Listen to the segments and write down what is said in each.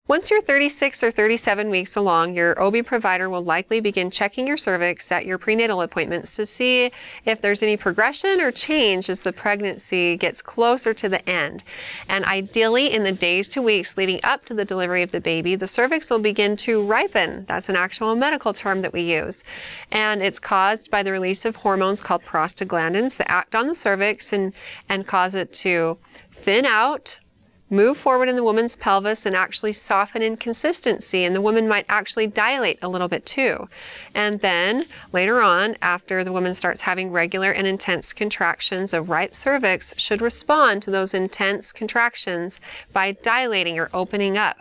Once you're 36 or 37 weeks along, your OB provider will likely begin checking your cervix at your prenatal appointments to see if there's any progression or change as the pregnancy gets closer to the end. And ideally, in the days to weeks leading up to the delivery of the baby, the cervix will begin to ripen. That's an actual medical term that we use. And it's caused by the release of hormones called prostaglandins that act on the cervix and cause it to thin out, move forward in the woman's pelvis, and actually soften in consistency, and the woman might actually dilate a little bit too. And then later on, after the woman starts having regular and intense contractions, a ripe cervix should respond to those intense contractions by dilating or opening up.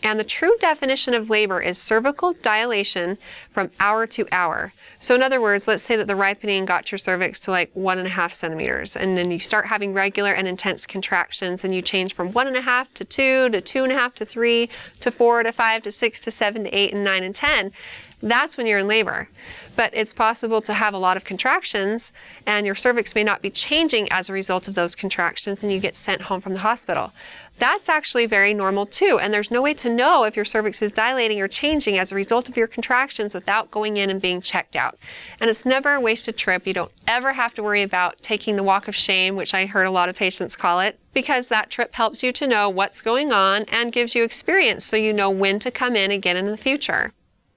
And the true definition of labor is cervical dilation from hour to hour. So in other words, let's say that the ripening got your cervix to like 1.5 centimeters, and then you start having regular and intense contractions, and you change from 1.5 to 2 to 2.5 to 3 to 4 to 5 to 6 to 7 to 8 and 9 and 10. That's when you're in labor. But it's possible to have a lot of contractions, and your cervix may not be changing as a result of those contractions, and you get sent home from the hospital. That's actually very normal too, and there's no way to know if your cervix is dilating or changing as a result of your contractions without going in and being checked out. And it's never a wasted trip. You don't ever have to worry about taking the walk of shame, which I heard a lot of patients call it, because that trip helps you to know what's going on and gives you experience so you know when to come in again in the future.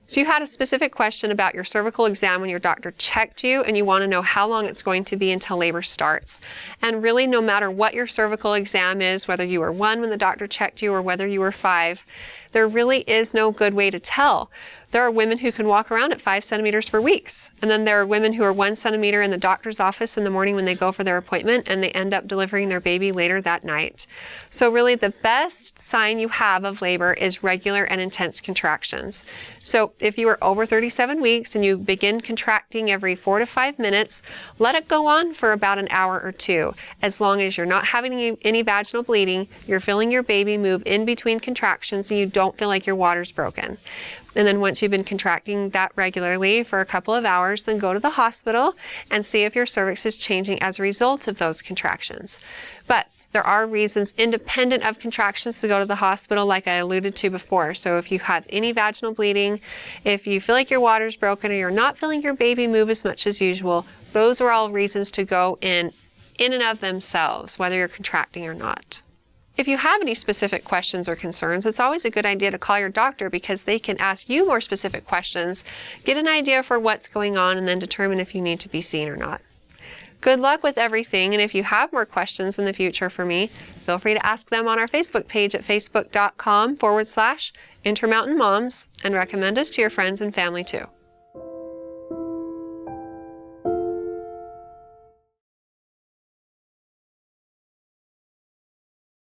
So you had a specific question about your cervical exam when your doctor checked you, and you want to know how long it's going to be until labor starts. And really, no matter what your cervical exam is, whether you were 1 when the doctor checked you or whether you were 5, there really is no good way to tell. There are women who can walk around at 5 centimeters for weeks. And then there are women who are 1 centimeter in the doctor's office in the morning when they go for their appointment, and they end up delivering their baby later that night. So really the best sign you have of labor is regular and intense contractions. So if you are over 37 weeks and you begin contracting every 4 to 5 minutes, let it go on for about an hour or 2. As long as you're not having any vaginal bleeding, you're feeling your baby move in between contractions, and you don't feel like your water's broken. And then once you've been contracting that regularly for a couple of hours, then go to the hospital and see if your cervix is changing as a result of those contractions. But there are reasons independent of contractions to go to the hospital, like I alluded to before. So if you have any vaginal bleeding, if you feel like your water's broken, or you're not feeling your baby move as much as usual, those are all reasons to go in and of themselves, whether you're contracting or not. If you have any specific questions or concerns, it's always a good idea to call your doctor, because they can ask you more specific questions, get an idea for what's going on, and then determine if you need to be seen or not. Good luck with everything, and if you have more questions in the future for me, feel free to ask them on our Facebook page at facebook.com/Intermountain Moms, and recommend us to your friends and family too.